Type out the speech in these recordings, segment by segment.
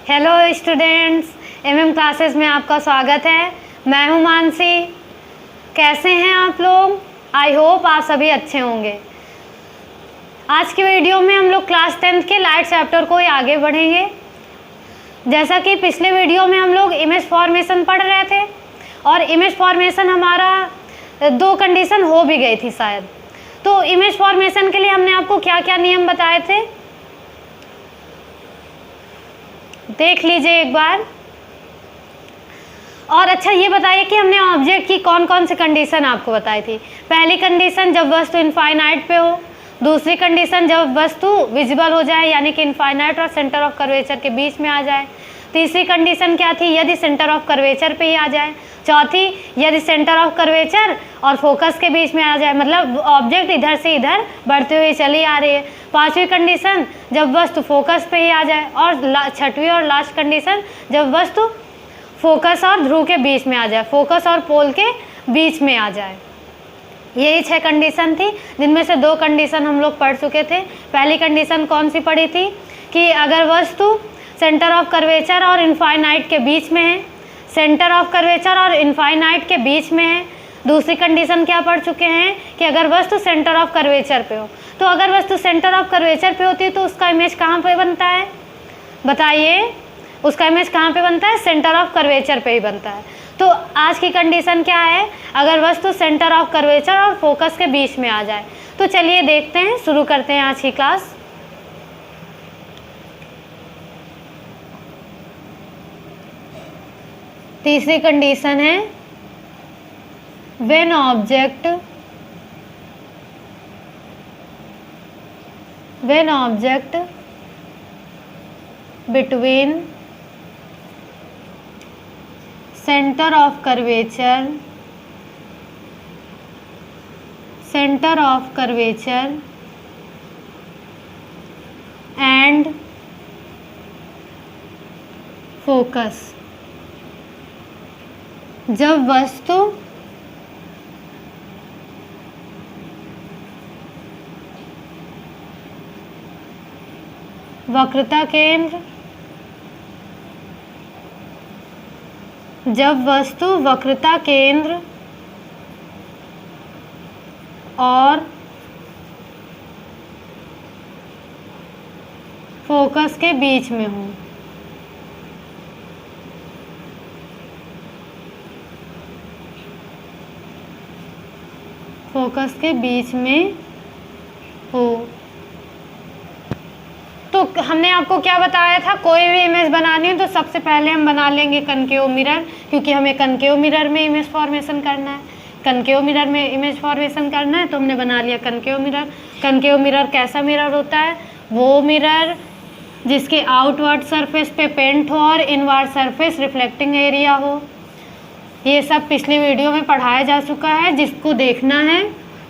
Hello students, MM classes में आपका स्वागत है। मैं हूं मानसी। कैसे हैं आप लोग? आई होप आप सभी अच्छे होंगे। आज की वीडियो में हम लोग क्लास 10th के लाइट चैप्टर को ही आगे बढ़ेंगे। जैसा कि पिछले वीडियो में हम लोग इमेज फॉर्मेशन पढ़ रहे थे और इमेज फॉर्मेशन हमारा 2 कंडीशन हो भी गई थी शायद। तो इमेज फॉर्मेशन के लिए हमने आपको क्या क्या नियम बताए थे देख लीजिए एक बार। और अच्छा ये बताइए कि हमने ऑब्जेक्ट की कौन कौन सी कंडीशन आपको बताई थी। पहली कंडीशन जब वस्तु इनफाइनाइट पे हो, दूसरी कंडीशन जब वस्तु विजिबल हो जाए यानी कि इनफाइनाइट और सेंटर ऑफ कर्वेचर के बीच में आ जाए, तीसरी कंडीशन क्या थी, यदि सेंटर ऑफ कर्वेचर पे ही आ जाए, चौथी यदि सेंटर ऑफ कर्वेचर और फोकस के बीच में आ जाए, मतलब ऑब्जेक्ट इधर से इधर बढ़ते हुए चली आ रही है, पांचवी कंडीशन जब वस्तु फोकस पे ही आ जाए, और छठवीं और लास्ट कंडीशन जब वस्तु फोकस और ध्रुव के बीच में आ जाए, फोकस और पोल के बीच में आ जाए। यही 6 कंडीशन थी, जिनमें से 2 कंडीशन हम लोग पढ़ चुके थे। पहली कंडीशन कौन सी पढ़ी थी कि अगर वस्तु सेंटर ऑफ कर्वेचर और इनफाइनाइट के बीच में है, सेंटर ऑफ कर्वेचर और इनफाइनाइट के बीच में है। दूसरी कंडीशन क्या पढ़ चुके हैं कि अगर वस्तु सेंटर ऑफ कर्वेचर पे हो। तो अगर वस्तु सेंटर ऑफ कर्वेचर पे होती है तो उसका इमेज कहाँ पे बनता है, बताइए? उसका इमेज कहाँ पे बनता है? सेंटर ऑफ कर्वेचर पे ही बनता है। तो आज की कंडीशन क्या है, अगर वस्तु सेंटर ऑफ कर्वेचर और फोकस के बीच में आ जाए। तो चलिए देखते हैं, शुरू करते हैं आज की क्लास। तीसरी कंडीशन है when object between centre of curvature and focus, जब वस्तु वक्रता केंद्र और फोकस के बीच में हो। फोकस के बीच में हो। तो हमने आपको क्या बताया था, कोई भी इमेज बनानी हो तो सबसे पहले हम बना लेंगे कनकेव मिरर, क्योंकि हमें कनकेव मिरर में इमेज फॉर्मेशन करना है। कनकेव मिरर में इमेज फॉर्मेशन करना है तो हमने बना लिया कनकेव मिरर। कनकेव मिरर कैसा मिरर होता है? वो मिरर जिसके आउटवर्ड सरफेस पे पेंट हो और इनवर्ड सरफेस रिफ्लेक्टिंग एरिया हो। ये सब पिछली वीडियो में पढ़ाया जा चुका है। जिसको देखना है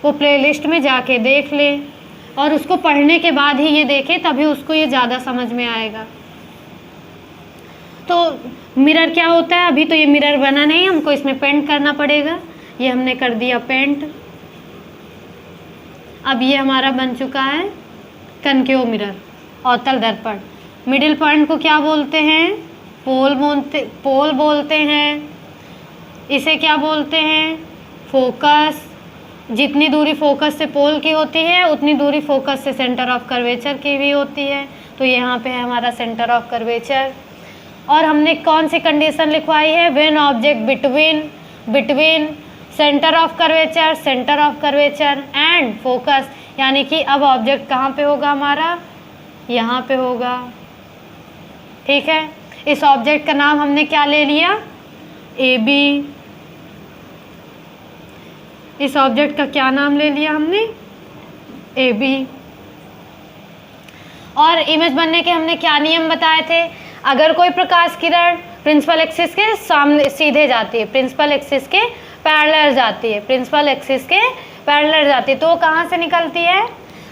वो प्लेलिस्ट में जाके देख ले, और उसको पढ़ने के बाद ही ये देखे, तभी उसको ये ज़्यादा समझ में आएगा। तो मिरर क्या होता है? अभी तो ये मिरर बना नहीं, हमको इसमें पेंट करना पड़ेगा। ये हमने कर दिया पेंट। अब ये हमारा बन चुका है कनकेव मिरर, अवतल दर्पण। मिडिल पॉइंट को क्या बोलते हैं? पोल बोलते हैं। इसे क्या बोलते हैं? फोकस। जितनी दूरी फोकस से पोल की होती है उतनी दूरी फोकस से सेंटर ऑफ कर्वेचर की भी होती है। तो यहाँ पे है हमारा सेंटर ऑफ कर्वेचर। और हमने कौन सी कंडीशन लिखवाई है? When object between centre of curvature and focus, यानी कि अब ऑब्जेक्ट कहाँ पे होगा हमारा? यहाँ पे होगा। ठीक है, इस ऑब्जेक्ट का नाम हमने क्या ले लिया? AB। इस ऑब्जेक्ट का क्या नाम ले लिया हमने? AB। और इमेज बनने के हमने क्या नियम बताए थे? अगर कोई प्रकाश किरण प्रिंसिपल एक्सिस के सामने सीधे जाती है, प्रिंसिपल एक्सिस के पैरेलल जाती है, तो वो कहाँ से निकलती है?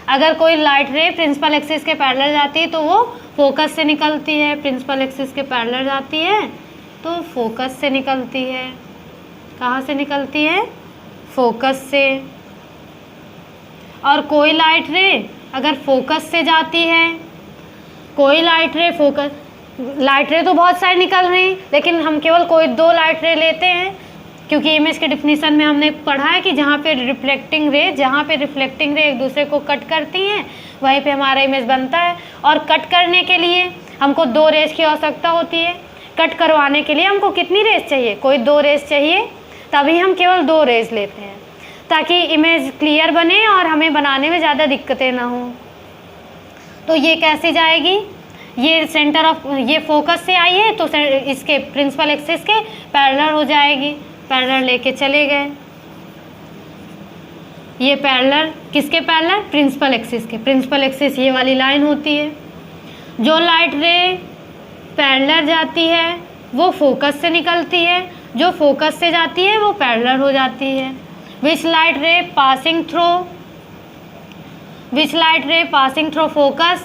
अगर कोई लाइट रे प्रिंसिपल एक्सिस के पैरेलल जाती है तो वो फोकस से निकलती है। प्रिंसिपल एक्सिस के पैरेलल जाती है तो फोकस से निकलती है। कहाँ से निकलती है? फोकस से। और कोई लाइट रे अगर फोकस से जाती है, कोई लाइट रे फोकस, लाइट रे तो बहुत सारे निकल रही हैं, लेकिन हम केवल कोई 2 लाइट रे लेते हैं, क्योंकि इमेज के डिफिनीशन में हमने पढ़ा है कि जहाँ पे रिफ्लेक्टिंग रे एक दूसरे को कट करती हैं वहीं पे हमारा इमेज बनता है। और कट करने के लिए हमको 2 रेज की आवश्यकता होती है। कट करवाने के लिए हमको कितनी रेज चाहिए? कोई 2 रेज चाहिए, तभी हम केवल 2 रेज लेते हैं ताकि इमेज क्लियर बने और हमें बनाने में ज़्यादा दिक्कतें ना हों। तो ये कैसे जाएगी? ये सेंटर ऑफ ये फोकस से आई है तो इसके प्रिंसिपल एक्सिस के पैरेलल हो जाएगी। पैरेलल लेके चले गए, ये पैरेलल किसके पैरेलल? प्रिंसिपल एक्सिस के। प्रिंसिपल एक्सिस ये वाली लाइन होती है। जो लाइट रे पैरेलल जाती है वो फोकस से निकलती है, जो फोकस से जाती है वो पैरेलल हो जाती है। विच लाइट रे passing through focus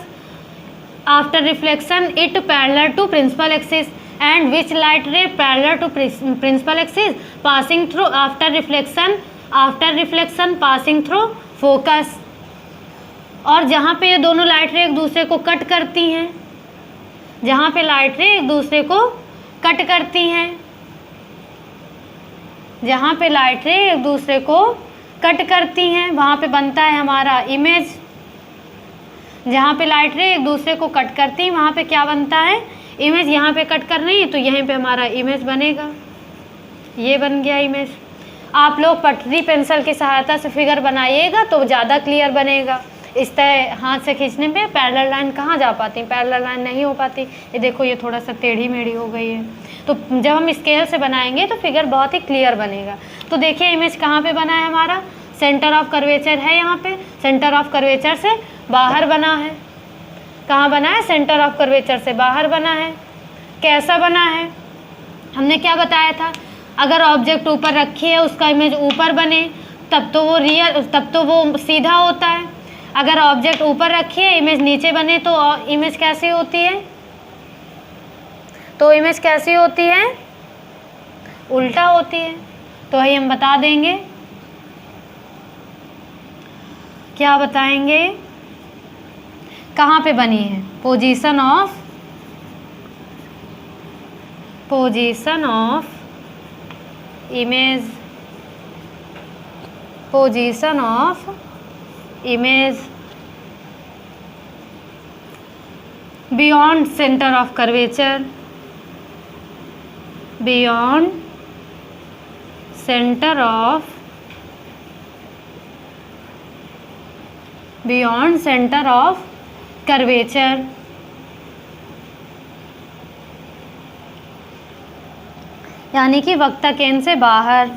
after reflection it parallel to principal axis, and which light ray parallel to principal axis passing through after reflection passing through focus। और जहाँ पे ये दोनों लाइट रे एक दूसरे को कट करती हैं, जहाँ पे लाइट रे एक दूसरे को कट करती हैं, जहाँ पे लाइट रे एक दूसरे को कट करती हैं वहाँ पे बनता है हमारा इमेज। जहाँ पे लाइट रे एक दूसरे को कट करती है वहाँ पे क्या बनता है? इमेज। यहाँ पे कट कर रही है तो यहीं पे हमारा इमेज बनेगा। ये बन गया इमेज। आप लोग पटरी पेंसिल की सहायता से फिगर बनाइएगा तो ज़्यादा क्लियर बनेगा। इस तरह हाथ से खींचने पे पैरेलल लाइन कहाँ जा पाती, पैरेलल लाइन नहीं हो पाती। ये देखो ये थोड़ा सा टेढ़ी मेढ़ी हो गई है, तो जब हम स्केल से बनाएंगे तो फिगर बहुत ही क्लियर बनेगा। तो देखिए इमेज कहाँ पे बना है हमारा? सेंटर ऑफ कर्वेचर है यहाँ पे, सेंटर ऑफ कर्वेचर से बाहर बना है। कहाँ बना है? सेंटर ऑफ कर्वेचर से बाहर बना है। कैसा बना है? हमने क्या बताया था? अगर ऑब्जेक्ट ऊपर रखी है उसका इमेज ऊपर बने तब तो वो सीधा होता है। अगर ऑब्जेक्ट ऊपर रखी है इमेज नीचे बने तो इमेज कैसी होती है? तो इमेज कैसी होती है? उल्टा होती है। तो वही हम बता देंगे। क्या बताएंगे? कहाँ पे बनी है? Position of image beyond centre of curvature, beyond centre of curvature. यानी कि वक्रता केंद्र से बाहर,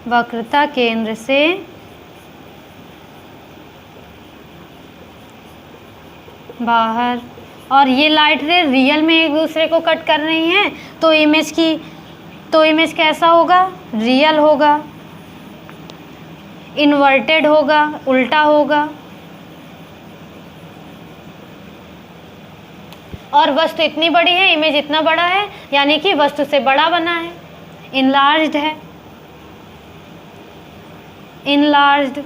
वक्रता केंद्र से बाहर। और ये लाइट रे रियल में एक दूसरे को कट कर रही हैं तो इमेज कैसा होगा? रियल होगा, इन्वर्टेड होगा, उल्टा होगा। और वस्तु इतनी बड़ी है, इमेज इतना बड़ा है, यानी कि वस्तु से बड़ा बना है, इनलार्ज्ड है, इनलार्ज्ड।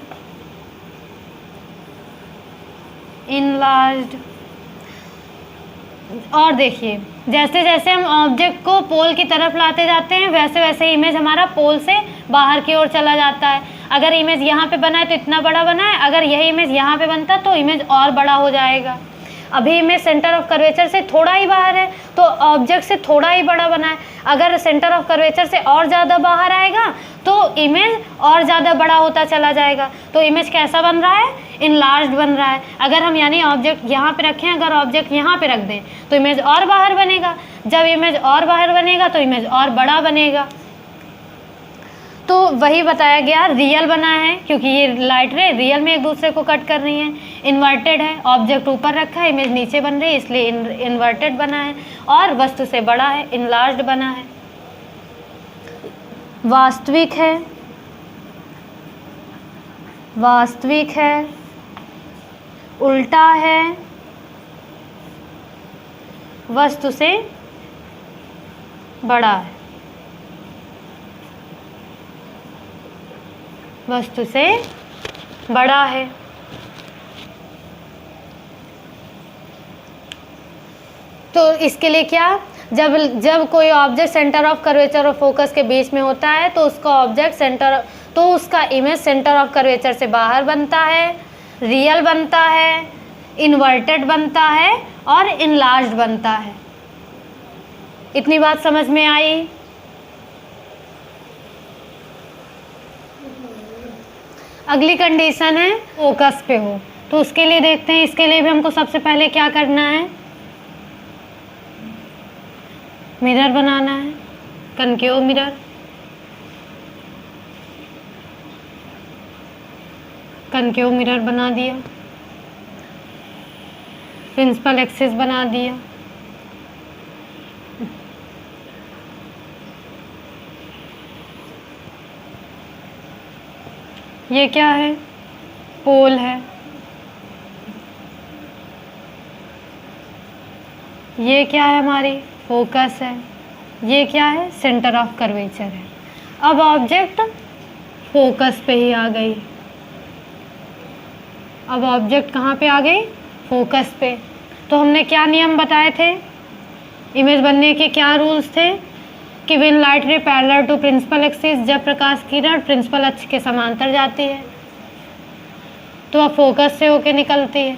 और देखिए जैसे जैसे हम ऑब्जेक्ट को पोल की तरफ लाते जाते हैं वैसे वैसे इमेज हमारा पोल से बाहर की ओर चला जाता है। अगर इमेज यहाँ पे बना है तो इतना बड़ा बना है, अगर यही इमेज यहाँ पे बनता तो इमेज और बड़ा हो जाएगा। अभी इमेज सेंटर ऑफ कर्वेचर से थोड़ा ही बाहर है तो ऑब्जेक्ट से थोड़ा ही बड़ा बना है। अगर सेंटर ऑफ कर्वेचर से और ज़्यादा बाहर आएगा तो इमेज और ज़्यादा बड़ा होता चला जाएगा। तो इमेज कैसा बन रहा है? इनलार्ज्ड बन रहा है। अगर हम यानी ऑब्जेक्ट यहाँ पे रखें, अगर ऑब्जेक्ट यहाँ पे रख दें तो इमेज और बाहर बनेगा। जब इमेज और बाहर बनेगा तो इमेज और बड़ा बनेगा। तो वही बताया गया, रियल बना है क्योंकि ये लाइट रे रियल में एक दूसरे को कट कर रही हैं। इन्वर्टेड है, ऑब्जेक्ट ऊपर रखा है, इमेज नीचे बन रही है, इसलिए इन्वर्टेड बना है। और वस्तु से बड़ा है, इनलार्ज्ड बना है। वास्तविक है, उल्टा है, वस्तु से बड़ा है, वस्तु से बड़ा है। तो इसके लिए क्या, जब कोई ऑब्जेक्ट सेंटर ऑफ कर्वेचर और फोकस के बीच में होता है तो उसका इमेज सेंटर ऑफ कर्वेचर से बाहर बनता है, रियल बनता है, इन्वर्टेड बनता है और इनलार्ज्ड बनता है। इतनी बात समझ में आई? अगली कंडीशन है फोकस पे हो, तो उसके लिए देखते हैं। इसके लिए भी हमको सबसे पहले क्या करना है, मिरर बनाना है, कनकेव मिरर। कनकेव मिरर बना दिया, प्रिंसिपल एक्सिस बना दिया, ये क्या है, पोल है, ये क्या है, हमारी फोकस है, ये क्या है, सेंटर ऑफ कर्वेचर है। अब ऑब्जेक्ट फोकस पे ही आ गई। अब ऑब्जेक्ट कहाँ पे आ गई, फोकस पे। तो हमने क्या नियम बताए थे, इमेज बनने के क्या रूल्स थे कि when light ray parallel to principal axis, जब प्रकाश किरण प्रिंसिपल अक्ष के समांतर जाती है तो वह फोकस से होके निकलती है,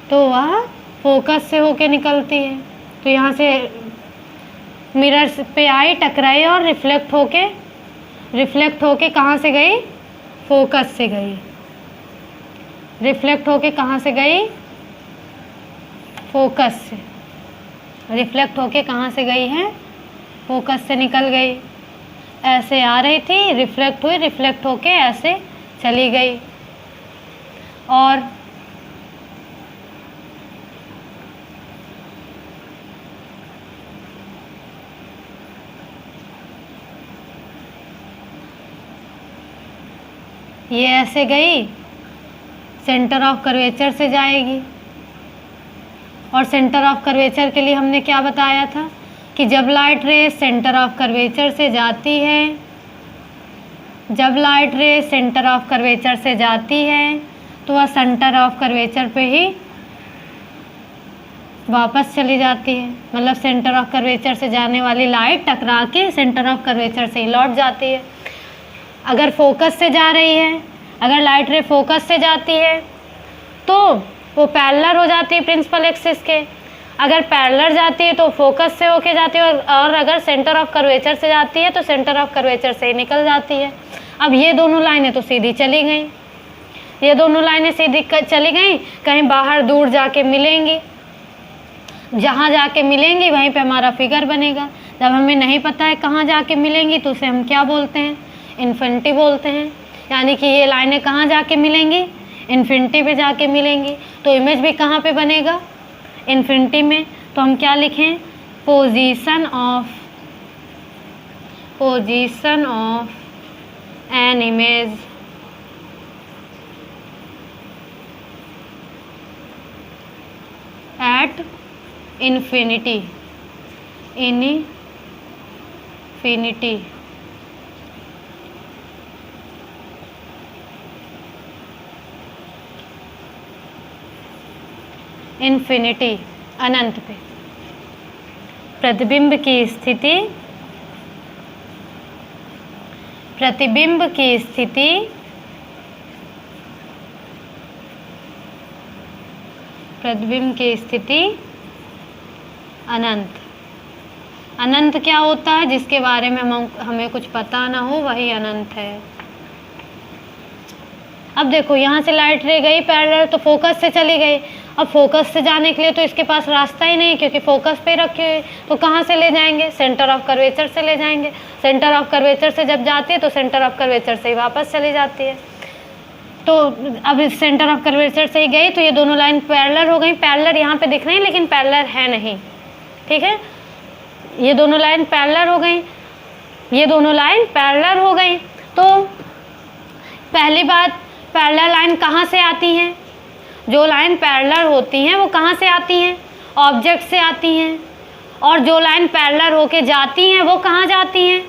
तो वह फोकस से होके निकलती है। तो यहाँ से मिरर पे आई, टकराई और रिफ्लेक्ट होके कहाँ से गई, फोकस से गई। रिफ्लेक्ट होके कहाँ से गई, फोकस से। रिफ्लेक्ट होके कहाँ से गई है, फोकस से निकल गई। ऐसे आ रही थी, रिफ्लेक्ट हुई, रिफ्लेक्ट होके ऐसे चली गई। और ये ऐसे गई, सेंटर ऑफ कर्वेचर से जाएगी। और सेंटर ऑफ कर्वेचर के लिए हमने क्या बताया था कि जब लाइट रे सेंटर ऑफ कर्वेचर से जाती है, जब लाइट रे सेंटर ऑफ कर्वेचर से जाती है तो वह सेंटर ऑफ कर्वेचर पे ही वापस चली जाती है। मतलब सेंटर ऑफ कर्वेचर से जाने वाली लाइट टकरा के सेंटर ऑफ कर्वेचर से ही लौट जाती है। अगर फोकस से जा रही है, अगर लाइट रे फोकस से जाती है तो वो पैरेलल हो जाती है प्रिंसिपल एक्सिस के। अगर पैरेलल जाती है तो फोकस से होके जाती है, और अगर सेंटर ऑफ कर्वेचर से जाती है तो सेंटर ऑफ कर्वेचर से ही निकल जाती है। अब ये दोनों लाइनें तो सीधी चली गई, ये दोनों लाइनें सीधी चली गई, कहीं बाहर दूर जाके मिलेंगी। जहाँ जाके मिलेंगी वहीं पे हमारा फिगर बनेगा। जब हमें नहीं पता है कहाँ जाके मिलेंगी तो उसे हम क्या बोलते हैं, इन्फिनिटी बोलते हैं। यानी कि ये लाइनें कहाँ जाके मिलेंगी, इन्फिनिटी पे जाके मिलेंगी। तो इमेज भी कहाँ पे बनेगा, इन्फिनिटी में। तो हम क्या लिखें, position of an image at infinity, infinity अनंत पे। प्रतिबिंब की स्थिति अनंत। अनंत क्या होता है, जिसके बारे में हमें कुछ पता ना हो वही अनंत है। अब देखो यहाँ से लाइट रे गई पैरेलल तो फोकस से चली गई। अब फोकस से जाने के लिए तो इसके पास रास्ता ही नहीं, क्योंकि फोकस पे रखी हुई। तो कहाँ से ले जाएंगे, सेंटर ऑफ कर्वेचर से ले जाएंगे। सेंटर ऑफ कर्वेचर से जब जाती है तो सेंटर ऑफ कर्वेचर से ही वापस चली जाती है। तो अब सेंटर ऑफ कर्वेचर से ही गई तो ये दोनों लाइन पैरेलल हो गई। पैरेलल यहाँ पे दिख रही है लेकिन पैरेलल है नहीं, ठीक है। ये दोनों लाइन पैरेलल हो गई, ये दोनों लाइन पैरेलल हो गई। तो पहली बात, पैरेलल लाइन कहाँ से आती हैं, जो लाइन पैरेलल होती हैं वो कहाँ से आती हैं, ऑब्जेक्ट से आती हैं। और जो लाइन पैरेलल होके जाती हैं वो कहाँ जाती हैं,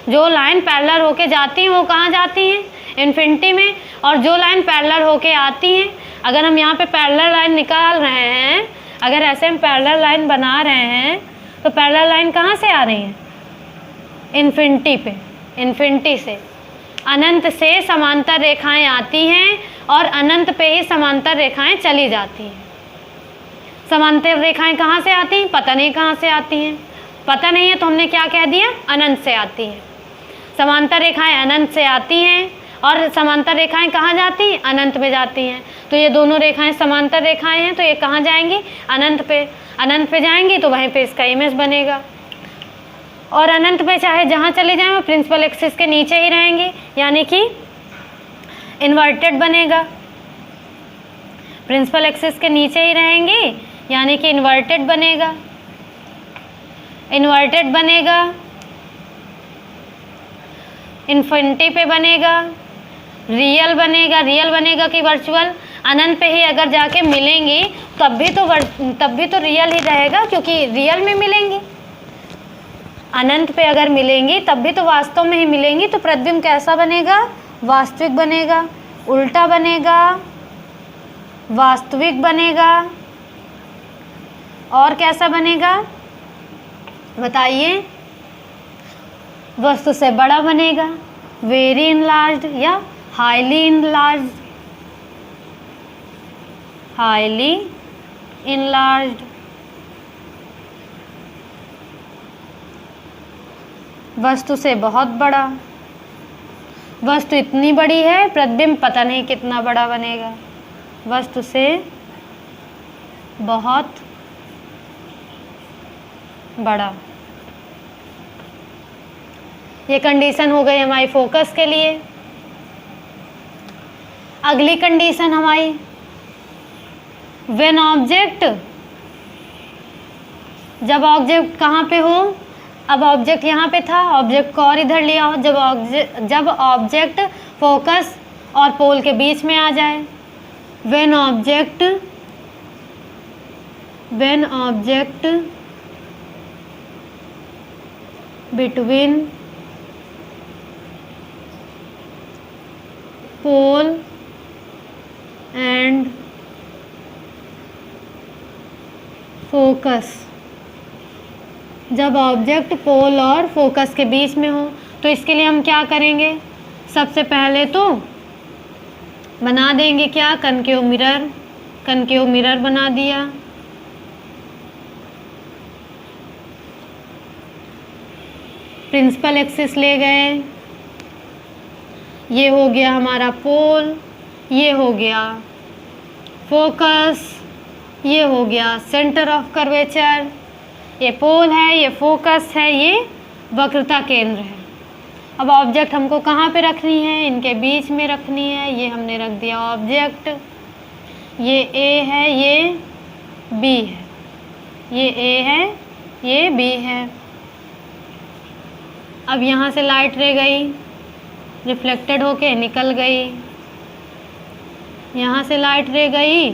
जो लाइन पैरेलल होके जाती हैं वो कहाँ जाती हैं, इन्फिनिटी में। और जो लाइन पैरेलल होके आती हैं अगर हम यहाँ पे पैरेलल लाइन निकाल रहे हैं, अगर ऐसे हम पैरेलल लाइन बना रहे हैं तो पैरेलल लाइन कहाँ से आ रही है? इन्फिनिटी पे, इन्फिनिटी से, अनंत से समांतर रेखाएं आती हैं और अनंत पे ही समांतर रेखाएं चली जाती हैं। समांतर रेखाएं कहाँ से आती हैं? पता नहीं कहाँ से आती हैं, पता नहीं है तो हमने क्या कह दिया? अनंत से आती हैं। समांतर रेखाएं अनंत से आती हैं और समांतर रेखाएं कहाँ जाती हैं? अनंत में जाती हैं। तो ये दोनों रेखाएं समांतर रेखाएं हैं, तो ये कहाँ जाएंगी? अनंत पे। अनंत पे जाएंगी तो वहीं पे इसका इमेज बनेगा, और अनंत पे चाहे जहाँ चले जाएं वो प्रिंसिपल एक्सिस के नीचे ही रहेंगी, यानी कि इन्वर्टेड बनेगा। प्रिंसिपल एक्सिस के नीचे ही रहेंगी यानी कि इन्वर्टेड बनेगा। इन्वर्टेड बनेगा, इन्फिनिटी पे बनेगा, रियल बनेगा। रियल बनेगा कि वर्चुअल? अनंत पे ही अगर जाके मिलेंगी तब भी तो रियल ही रहेगा, क्योंकि रियल में मिलेंगी। अनंत पे अगर मिलेंगी तब भी तो वास्तव में ही मिलेंगी। तो प्रतिबिंब कैसा बनेगा? वास्तविक बनेगा, उल्टा बनेगा, वास्तविक बनेगा, और कैसा बनेगा बताइए? वस्तु से बड़ा बनेगा, वेरी इनलार्ज्ड या हाईली इनलार्ज्ड? Highly enlarged. वस्तु से बहुत बड़ा, वस्तु इतनी बड़ी है, प्रतिबिंब पता नहीं कितना बड़ा बनेगा। वस्तु से बहुत बड़ा। ये कंडीशन हो गई हमारी फोकस के लिए। अगली कंडीशन हमारी व्हेन ऑब्जेक्ट, जब ऑब्जेक्ट कहाँ पे हो? अब ऑब्जेक्ट यहाँ पे था, ऑब्जेक्ट को और इधर लिया हो। जब ऑब्जेक्ट फोकस और पोल के बीच में आ जाए। When object between pole and focus, जब ऑब्जेक्ट पोल और फोकस के बीच में हो तो इसके लिए हम क्या करेंगे? सबसे पहले तो बना देंगे क्या? Concave mirror. कनकेव मिरर बना दिया। प्रिंसिपल एक्सिस ले गए, ये हो गया हमारा पोल, ये हो गया फोकस, ये हो गया सेंटर ऑफ कर्वेचर। ये पोल है, ये फोकस है, ये वक्रता केंद्र है। अब ऑब्जेक्ट हमको कहाँ पे रखनी है? इनके बीच में रखनी है। ये हमने रख दिया ऑब्जेक्ट। ये ए है, ये बी है, ये ए है, ये बी है। अब यहाँ से लाइट रे गई, रिफ्लेक्टेड होके निकल गई। यहाँ से लाइट रे गई,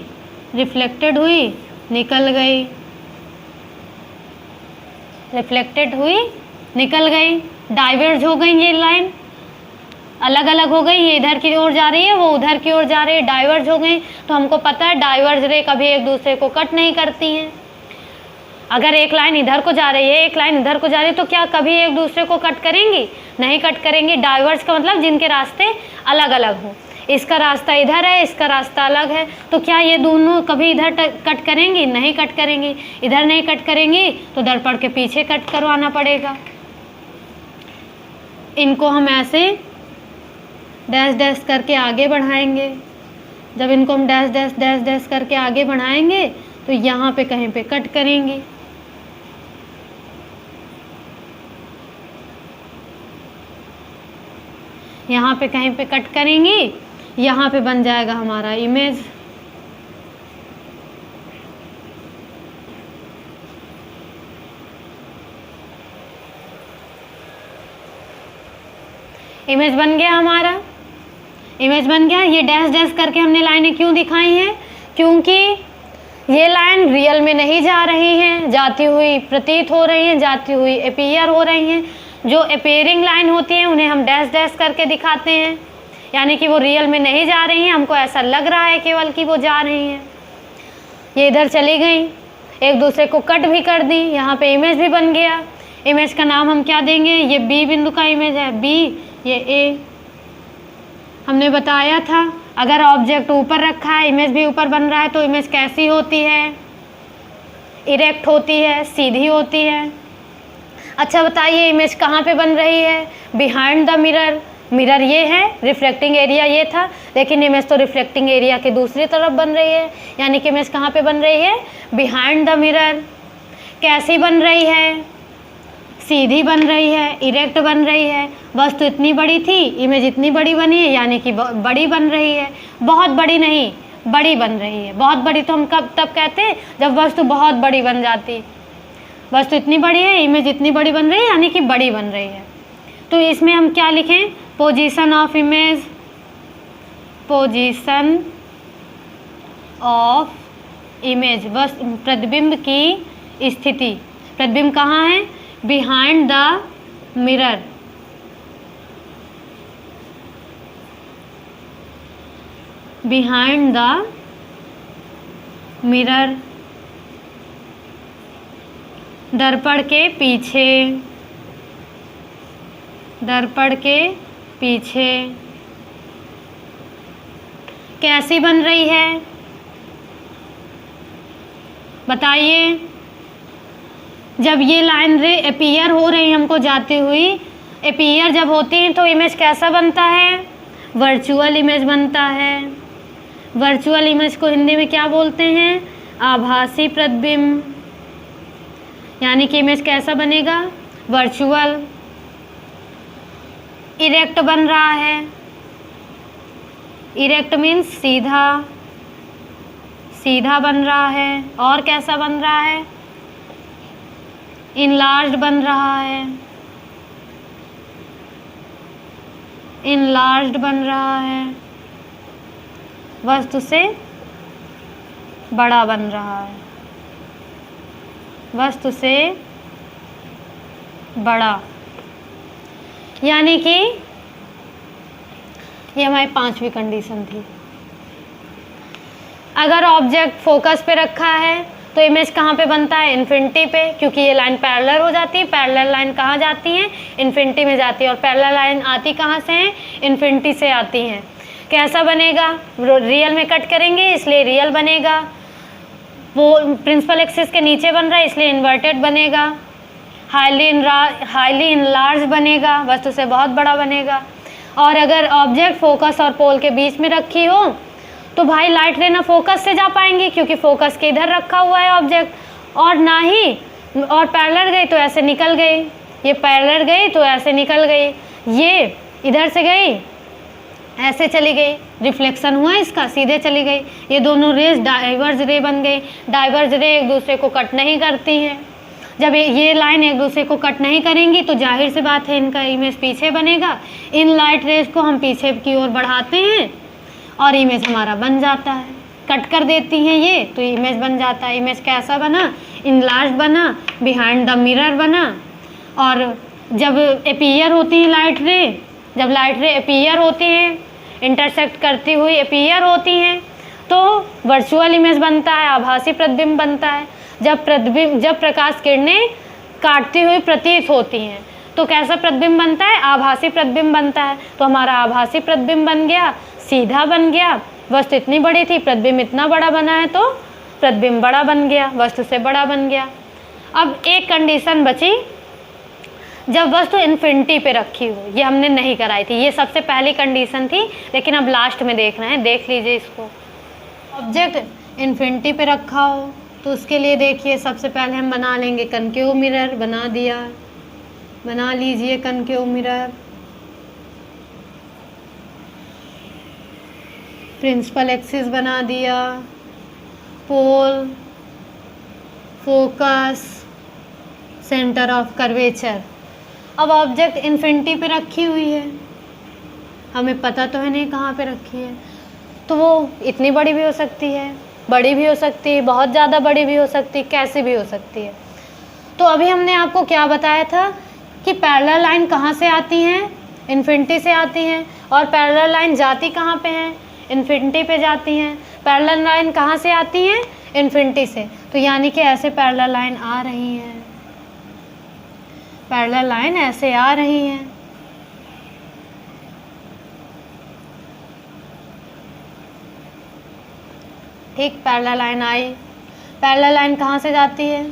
रिफ्लेक्टेड हुई, निकल गई, रिफ्लेक्टेड हुई, निकल गई, डाइवर्ज हो गई। ये लाइन अलग अलग हो गई, ये इधर की ओर जा रही है, वो उधर की ओर जा रही है, डाइवर्ज हो गई। तो हमको पता है डाइवर्ज रे कभी एक दूसरे को कट नहीं करती हैं। अगर एक लाइन इधर को जा रही है, एक लाइन इधर को जा रही है, तो क्या कभी एक दूसरे को कट करेंगी? नहीं कट करेंगी। डाइवर्ज का मतलब जिनके रास्ते अलग अलग हो। इसका रास्ता इधर है, इसका रास्ता अलग है, तो क्या ये दोनों कभी इधर कट करेंगी? नहीं कट करेंगी। इधर नहीं कट करेंगी तो दर्पण के पीछे कट करवाना पड़ेगा। इनको हम ऐसे डैश डैश करके आगे बढ़ाएंगे। जब इनको हम डैश डैश डैश डैश करके आगे बढ़ाएंगे तो यहाँ पे कहीं पे कट करेंगे। यहाँ पे कहीं पे कट करेंगी, यहाँ पे बन जाएगा हमारा इमेज। इमेज बन गया हमारा, इमेज बन गया। ये डैश डैश करके हमने लाइनें क्यों दिखाई हैं? क्योंकि ये लाइन रियल में नहीं जा रही हैं, जाती हुई प्रतीत हो रही हैं, जाती हुई अपीयर हो रही हैं। जो अपीयरिंग लाइन होती है उन्हें हम डैश डैश करके दिखाते हैं। यानी कि वो रियल में नहीं जा रही हैं, हमको ऐसा लग रहा है केवल कि वो जा रही हैं। ये इधर चली गई, एक दूसरे को कट भी कर दी, यहाँ पे इमेज भी बन गया। इमेज का नाम हम क्या देंगे, ये बी बिंदु का इमेज है बी, ये ए। हमने बताया था अगर ऑब्जेक्ट ऊपर रखा है, इमेज भी ऊपर बन रहा है, तो इमेज कैसी होती है, इरेक्ट होती है, सीधी होती है। अच्छा बताइए इमेज कहाँ पे बन रही है, बिहाइंड द मिरर। मिरर ये है, रिफ्लेक्टिंग एरिया ये था, लेकिन इमेज तो रिफ्लेक्टिंग एरिया के दूसरी तरफ बन रही है, यानी कि इमेज कहाँ पे बन रही है, बिहाइंड द मिरर। कैसी बन रही है, सीधी बन रही है, इरेक्ट बन रही है। वस्तु इतनी बड़ी थी, इमेज इतनी बड़ी बनी है, यानी कि बड़ी बन रही है, बहुत बड़ी नहीं, बड़ी बन रही है। बहुत बड़ी तो हम कब तब कहते हैं जब वस्तु बहुत बड़ी बन जाती। वस्तु इतनी बड़ी है, इमेज इतनी बड़ी बन रही है, यानी कि बड़ी बन रही है। तो इसमें हम क्या लिखें, position of image, position of image, बस प्रतिबिंब की स्थिति। प्रतिबिंब कहाँ है, behind the mirror. Behind the mirror, दर्पण के पीछे, दर्पण के पीछे। कैसी बन रही है बताइए। जब ये लाइन रे अपीयर हो रही हमको जाती हुई, अपीयर जब होती है तो इमेज कैसा बनता है, वर्चुअल इमेज बनता है। वर्चुअल इमेज को हिंदी में क्या बोलते हैं, आभासी प्रतिबिंब। यानी कि इमेज कैसा बनेगा, वर्चुअल। इरेक्ट बन रहा है, इरेक्ट मीन्स सीधा, सीधा बन रहा है। और कैसा बन रहा है, इनलार्ज्ड बन रहा है, इनलार्ज्ड बन रहा है, वस्तु से बड़ा बन रहा है, वस्तु से बड़ा। यानी कि ये हमारी 5वीं कंडीशन थी। अगर ऑब्जेक्ट फोकस पे रखा है तो इमेज कहाँ पे बनता है, इन्फिनिटी पे, क्योंकि ये लाइन पैरेलल हो जाती है। पैरेलल लाइन कहाँ जाती है, इन्फिनिटी में जाती है, और पैरेलल लाइन आती कहाँ से है, इन्फिनिटी से आती हैं। कैसा बनेगा, रियल में कट करेंगे इसलिए रियल बनेगा। वो प्रिंसिपल एक्सिस के नीचे बन रहा है इसलिए इन्वर्टेड बनेगा। हाईली इनलार्ज बनेगा, वस्तु से बहुत बड़ा बनेगा। और अगर ऑब्जेक्ट फोकस और पोल के बीच में रखी हो तो भाई लाइट रे ना फोकस से जा पाएंगी, क्योंकि फोकस के इधर रखा हुआ है ऑब्जेक्ट, और ना ही और पैरेलल गई तो ऐसे निकल गई, ये पैरेलल गई तो ऐसे निकल गई, ये इधर से गई ऐसे चली गई, रिफ्लेक्शन हुआ इसका, सीधे चली गई। ये दोनों रेज डाइवर्ज रे बन गई। डाइवर्ज रे एक दूसरे को कट नहीं करती हैं। जब ये लाइन एक दूसरे को कट नहीं करेंगी तो जाहिर सी बात है इनका इमेज पीछे बनेगा। इन लाइट रेज को हम पीछे की ओर बढ़ाते हैं और इमेज हमारा बन जाता है। कट कर देती हैं ये तो इमेज बन जाता है। इमेज कैसा बना, इनलार्ज बना, बिहाइंड द मिरर बना। और जब अपीयर होती है लाइट रे, जब लाइट रे अपीयर होती हैं, इंटरसेक्ट करती हुई अपीयर होती हैं, तो वर्चुअल इमेज बनता है, आभासी प्रतिबिंब बनता है। जब प्रकाश किरणें काटती हुई प्रतीत होती हैं तो कैसा प्रतिबिंब बनता है, आभासी प्रतिबिंब बनता है। तो हमारा आभासी प्रतिबिंब बन गया, सीधा बन गया। वस्तु इतनी बड़ी थी, प्रतिबिंब इतना बड़ा बना है तो प्रतिबिंब बड़ा बन गया, वस्तु से बड़ा बन गया। अब एक कंडीशन बची, जब वस्तु इन्फिनिटी पे रखी हो, ये हमने नहीं कराई थी, ये सबसे पहली कंडीशन थी, लेकिन अब लास्ट में देखना है, देख लीजिए इसको। ऑब्जेक्ट इन्फिनिटी पे रखा हो तो उसके लिए देखिए सबसे पहले हम बना लेंगे कनकेव मिरर। बना दिया, बना लीजिए कनकेव मिरर। प्रिंसिपल एक्सिस बना दिया, पोल, फोकस, सेंटर ऑफ कर्वेचर। अब ऑब्जेक्ट इन्फिनिटी पे रखी हुई है, हमें पता तो है नहीं कहाँ पे रखी है, तो वो इतनी बड़ी भी हो सकती है, बड़ी भी हो सकती है, बहुत ज़्यादा बड़ी भी हो सकती है, कैसे भी हो सकती है। तो अभी हमने आपको क्या बताया था कि पैरेलल लाइन कहाँ से आती हैं, इन्फिनिटी से आती हैं, और पैरेलल लाइन जाती कहाँ पे हैं, इन्फिनिटी पे जाती हैं। पैरेलल लाइन कहाँ से आती हैं, इन्फिनिटी से। तो यानी कि ऐसे पैरेलल लाइन आ रही हैं, पैरेलल लाइन ऐसे आ रही हैं। ठीक, पैरेलल लाइन आई। पैरेलल लाइन कहाँ से जाती है,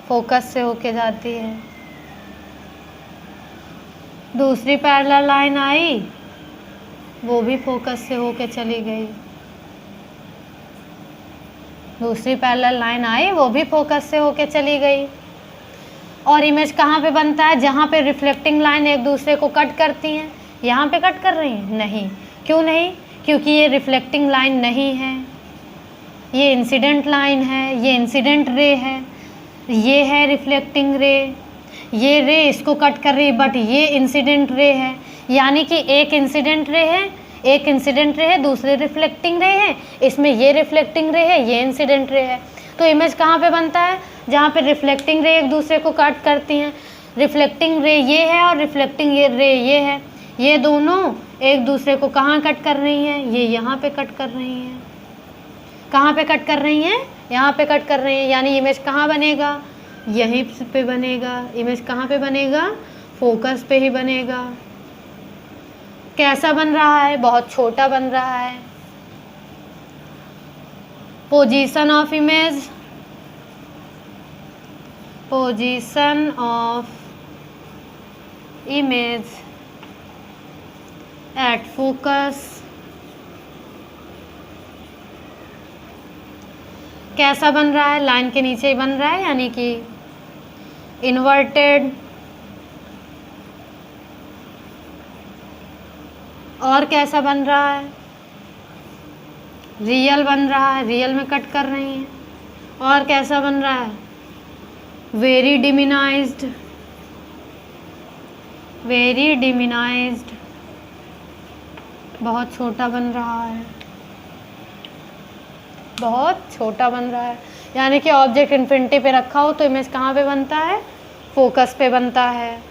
फोकस से होके जाती है। दूसरी पैरेलल लाइन आई, वो भी फोकस से होके चली गई। दूसरी पैरेलल लाइन आई, वो भी फोकस से होके चली गई। और इमेज कहाँ पे बनता है, जहाँ पे रिफ्लेक्टिंग लाइन एक दूसरे को कट करती हैं। यहाँ पे कट कर रही हैं, नहीं। क्यों नहीं, क्योंकि ये रिफ्लेक्टिंग लाइन नहीं है, ये इंसिडेंट लाइन है, ये इंसिडेंट रे है, ये है रिफ्लेक्टिंग रे। ये रे इसको कट कर रही है, बट ये इंसिडेंट रे है। यानी कि एक इंसिडेंट रे है, एक इंसिडेंट रे है, दूसरे रिफ्लेक्टिंग रे है। इसमें ये रिफ्लेक्टिंग रे है, ये इंसिडेंट रे है। तो इमेज कहाँ पे बनता है, जहाँ पे रिफ्लेक्टिंग रे एक दूसरे को कट करती हैं। रिफ्लेक्टिंग रे ये है और रिफ्लेक्टिंग रे ये है। ये दोनों एक दूसरे को कहाँ कट कर रही हैं, ये यहाँ पे कट कर रही हैं। कहाँ पे कट कर रही हैं, यहाँ पे कट कर रही हैं। यानी इमेज कहाँ बनेगा, यहीं पे बनेगा। इमेज कहाँ पे बनेगा, फोकस पे ही बनेगा। कैसा बन रहा है, बहुत छोटा बन रहा है। Position of image, position of image at focus. कैसा बन रहा है, लाइन के नीचे ही बन रहा है, यानी कि इन्वर्टेड। और कैसा बन रहा है, रियल बन रहा है, रियल में कट कर रही हैं। और कैसा बन रहा है, वेरी डिमिनाइज्ड, वेरी डिमिनाइज्ड, बहुत छोटा बन रहा है, बहुत छोटा बन रहा है। यानी कि ऑब्जेक्ट इन्फिनिटी पे रखा हो तो इमेज कहाँ पे बनता है, फोकस पे बनता है।